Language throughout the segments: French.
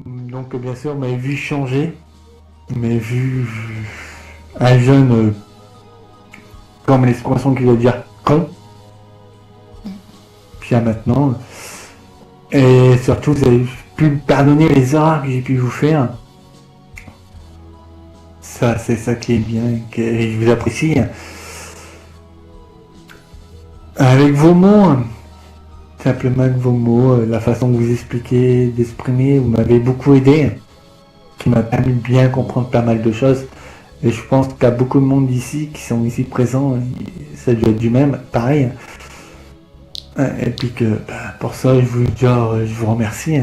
Donc bien sûr, m'avez vu changer, m'avez vu un jeune, comme l'expression qui veut dire con, puis à maintenant. Et surtout, vous avez pu me pardonner les erreurs que j'ai pu vous faire. Ça, c'est ça qui est bien, que je vous apprécie. Avec vos mots, simplement avec vos mots, la façon que vous expliquez, d'exprimer, vous m'avez beaucoup aidé, qui m'a permis de bien comprendre pas mal de choses. Et je pense qu'à beaucoup de monde ici, qui sont ici présents, ça doit être du même, pareil. Et puis que pour ça, je vous remercie.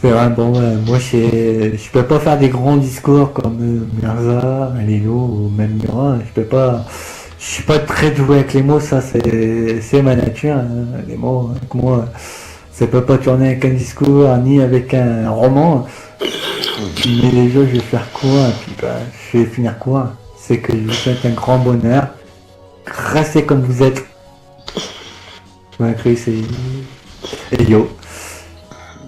C'est vrai, bon, moi je peux pas faire des grands discours comme Mirza, Lélo ou même Murat. Je suis pas très doué avec les mots, ça c'est ma nature. Hein. Les mots, avec moi, ça peut pas tourner avec un discours ni avec un roman. Mais les jeux, je vais faire quoi? Et puis je vais finir quoi? C'est que je vous souhaite un grand bonheur. Restez comme vous êtes. Chris et Yo.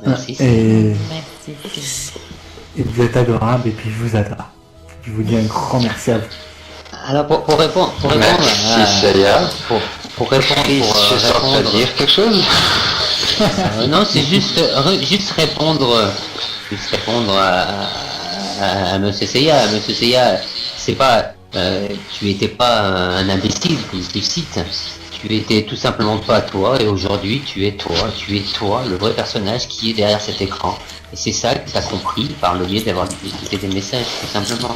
Merci. Et Merci. vous êtes adorable et puis je vous adore. Je vous dis un grand merci à vous. Alors pour répondre Merci Saya. pour répondre Je sens que ça dire quelque chose. non, c'est juste répondre à Monsieur Seiya. Monsieur Seiya, c'est pas tu étais pas un imbécile comme tu cites. Tu étais tout simplement pas toi, et aujourd'hui tu es toi, le vrai personnage qui est derrière cet écran. Et c'est ça que tu as compris par le biais d'avoir écouté des messages, tout simplement.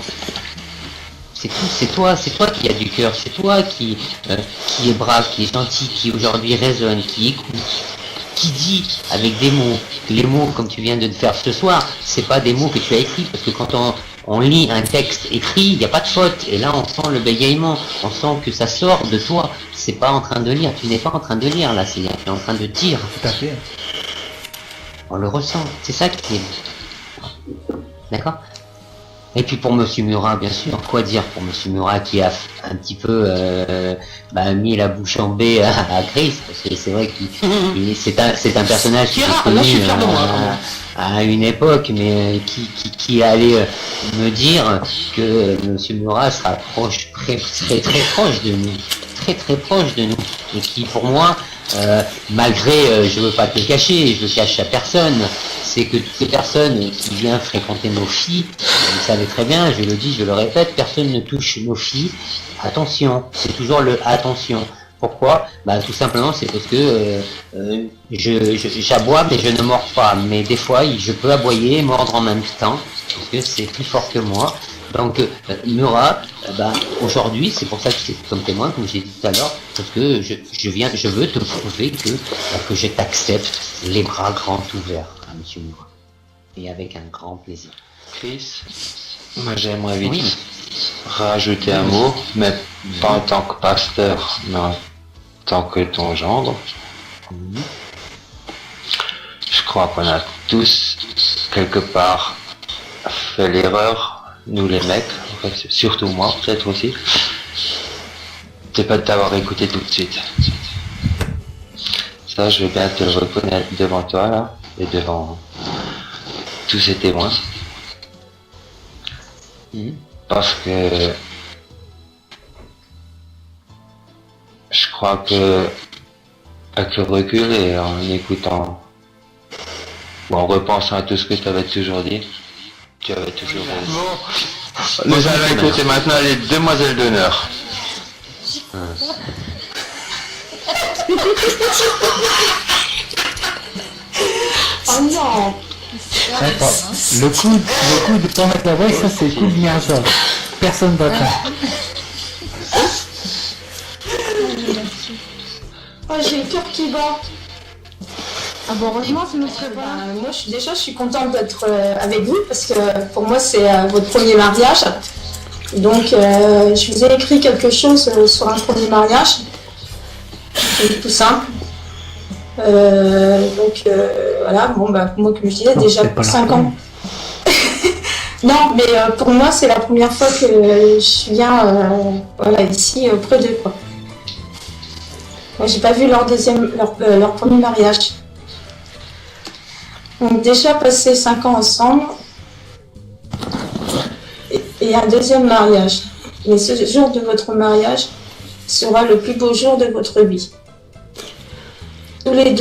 C'est tout, c'est toi qui a du cœur, c'est toi qui est brave, qui est gentil, qui aujourd'hui raisonne, qui écoute, qui dit avec des mots. Les mots, comme tu viens de le faire ce soir, c'est pas des mots que tu as écrits, parce que quand on lit un texte écrit, il n'y a pas de faute, et là on sent le bégaiement, on sent que ça sort de toi, c'est pas en train de lire, tu n'es pas en train de lire là, tu es en train de dire. Tout à fait. On le ressent, c'est ça qui est... D'accord? Et puis pour Monsieur Murat, bien sûr, quoi dire pour Monsieur Murat qui a un petit peu mis la bouche en bée à Chris, parce que c'est vrai qu'il c'est un personnage qui est connu à une époque, mais qui allait me dire que Monsieur Murat sera proche, très proche de nous, très proche de nous, et qui pour moi, malgré, je veux pas te le cacher, je le cache à personne, c'est que toutes les personnes qui viennent fréquenter nos filles, vous savez très bien, je le dis, je le répète, personne ne touche nos filles, attention, c'est toujours le attention. Pourquoi? Tout simplement c'est parce que j'aboie mais je ne mords pas, mais des fois je peux aboyer et mordre en même temps, parce que c'est plus fort que moi. Donc Murat, aujourd'hui, c'est pour ça que c'est comme témoin, comme j'ai dit tout à l'heure, parce que je veux te prouver que je t'accepte les bras grands ouverts, Monsieur Murat, et avec un grand plaisir. Chris, moi j'aimerais vite rajouter un mot, mais pas en tant que pasteur, mais en tant que ton gendre. Je crois qu'on a tous, quelque part, fait l'erreur, nous les mecs, en fait, surtout moi, peut-être aussi, de pas t'avoir écouté tout de suite. Ça, je veux bien te le reconnaître devant toi, là, et devant tous ces témoins. Parce que je crois que avec le recul et en écoutant ou en repensant à tout ce que tu avais toujours dit, tu avais toujours raison. Bon, nous allons écouter maintenant les demoiselles d'honneur. Oh non. Attends, le coup de pas mettre la voix, ça c'est le coup de Mirza. Personne ne va faire. Oh, j'ai le cœur qui bat. Ah bon, heureusement, ça ne serait pas. Moi, je suis contente d'être avec vous parce que pour moi, c'est votre premier mariage. Donc, je vous ai écrit quelque chose sur un premier mariage. C'est tout simple. Voilà, bon, moi, comme je disais, Non, déjà c'est pas 5 la ans. Non, mais pour moi, c'est la première fois que je viens voilà, ici auprès d'eux, quoi. Moi, j'ai pas vu leur premier mariage. Donc déjà passé 5 ans ensemble et un deuxième mariage. Mais ce jour de votre mariage sera le plus beau jour de votre vie. Tous les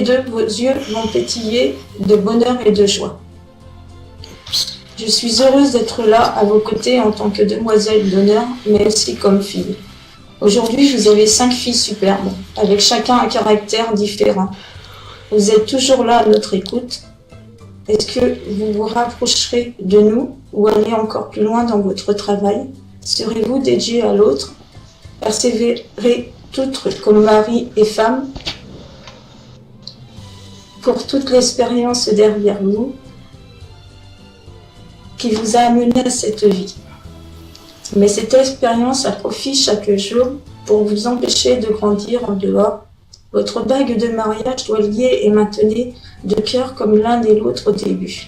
deux, vos yeux vont pétiller de bonheur et de joie. Je suis heureuse d'être là à vos côtés en tant que demoiselle d'honneur, mais aussi comme fille. Aujourd'hui, vous avez 5 filles superbes, avec chacun un caractère différent. Vous êtes toujours là à notre écoute. Est-ce que vous vous rapprocherez de nous ou allez encore plus loin dans votre travail? Serez-vous dédiés à l'autre? Persévérez toutes comme mari et femme pour toute l'expérience derrière vous qui vous a amené à cette vie. Mais cette expérience a profit chaque jour pour vous empêcher de grandir en dehors. Votre bague de mariage doit lier et maintenir de cœur comme l'un et l'autre au début.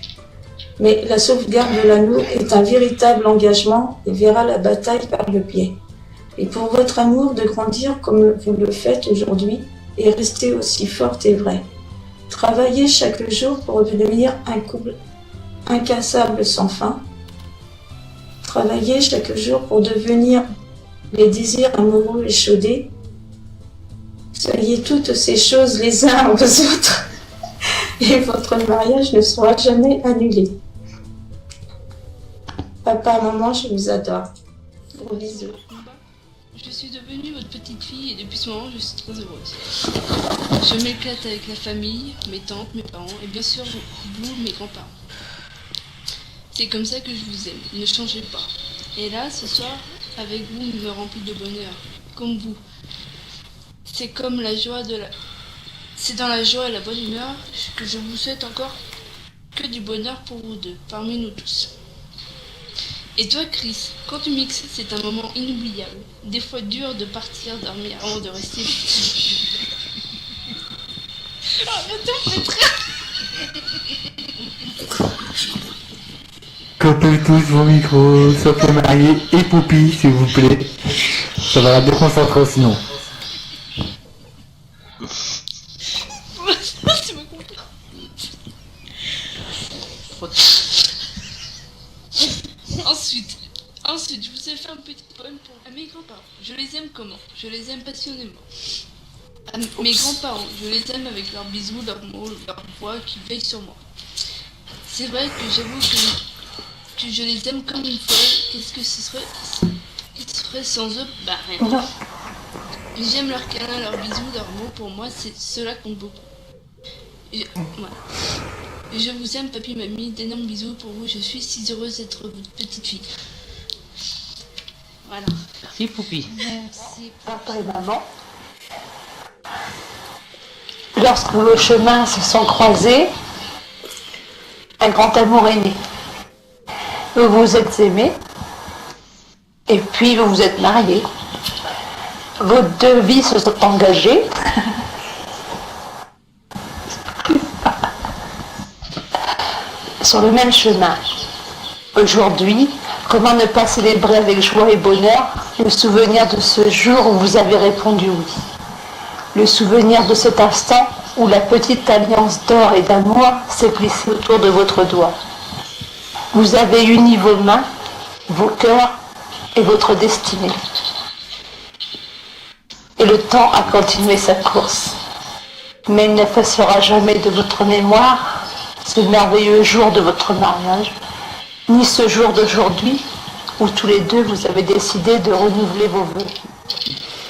Mais la sauvegarde de l'anneau est un véritable engagement et verra la bataille par le biais. Et pour votre amour de grandir comme vous le faites aujourd'hui et rester aussi forte et vraie. Travaillez chaque jour pour devenir un couple incassable sans fin. Travaillez chaque jour pour devenir les désirs amoureux échaudés. Soyez toutes ces choses les uns aux autres et votre mariage ne sera jamais annulé. Papa, maman, je vous adore. Gros bisous. Je suis devenue votre petite fille et depuis ce moment, je suis très heureuse. Je m'éclate avec la famille, mes tantes, mes parents et bien sûr vous, mes grands-parents. C'est comme ça que je vous aime, ne changez pas. Et là, ce soir, avec vous, me remplit de bonheur, comme vous. C'est comme la joie C'est dans la joie et la bonne humeur que je vous souhaite encore que du bonheur pour vous deux, parmi nous tous. Et toi, Chris, quand tu mixes, c'est un moment inoubliable. Des fois dur de partir dormir avant de rester. Coupez tous vos micros, sauf les mariés et Poupie, s'il vous plaît. Ça va la déconcentrer sinon. Tu m'as compris. Ensuite, je vous ai fait un petit poème à mes grands-parents. Je les aime comment? Je les aime passionnément. À mes grands-parents, je les aime avec leurs bisous, leurs mots, leur voix qui veillent sur moi. C'est vrai que j'avoue que je les aime comme une folle. Qu'est-ce que ce serait sans eux? Bah rien. J'aime leurs câlins, leurs bisous, leurs mots. Pour moi, cela compte beaucoup. Voilà. Je vous aime, papy, mamie. D'énormes bisous pour vous. Je suis si heureuse d'être votre petite fille. Voilà. Merci, Poupie. Merci, papa et maman. Lorsque vos chemins se sont croisés, un grand amour est né. Vous vous êtes aimés, et puis vous vous êtes mariés. Vos deux vies se sont engagées. Sur le même chemin. Aujourd'hui, comment ne pas célébrer avec joie et bonheur le souvenir de ce jour où vous avez répondu oui. Le souvenir de cet instant où la petite alliance d'or et d'amour s'est plissée autour de votre doigt. Vous avez uni vos mains, vos cœurs et votre destinée. Et le temps a continué sa course. Mais il n'effacera jamais de votre mémoire ce merveilleux jour de votre mariage, ni ce jour d'aujourd'hui où tous les deux vous avez décidé de renouveler vos vœux.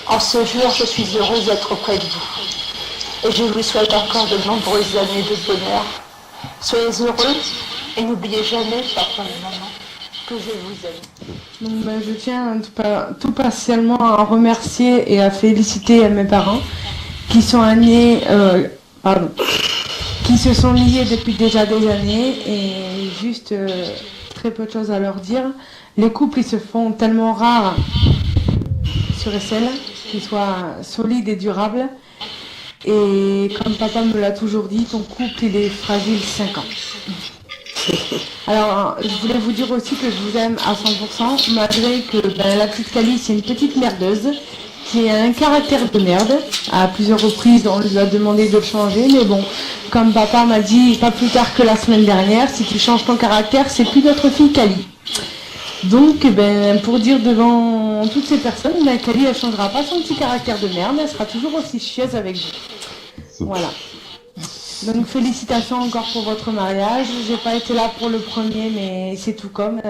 En ce jour, je suis heureuse d'être auprès de vous. Et je vous souhaite encore de nombreuses années de bonheur. Soyez heureux et n'oubliez jamais, papa et maman, que je vous aime. Donc, je tiens tout partiellement à remercier et à féliciter mes parents qui sont qui se sont liés depuis déjà des années et juste très peu de choses à leur dire. Les couples ils se font tellement rares sur SL qu'ils soient solides et durables. Et comme papa me l'a toujours dit, ton couple il est fragile 5 ans. Alors, je voulais vous dire aussi que je vous aime à 100%, malgré que la petite Cali, c'est une petite merdeuse qui a un caractère de merde. À plusieurs reprises, on lui a demandé de le changer, mais bon, comme papa m'a dit pas plus tard que la semaine dernière, si tu changes ton caractère, c'est plus notre fille Kali. Donc, pour dire devant toutes ces personnes, Kali, elle changera pas son petit caractère de merde, elle sera toujours aussi chieuse avec vous. Voilà. Donc, félicitations encore pour votre mariage. J'ai pas été là pour le premier, mais c'est tout comme.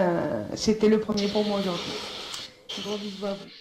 C'était le premier pour moi aujourd'hui. Gros bisous à vous.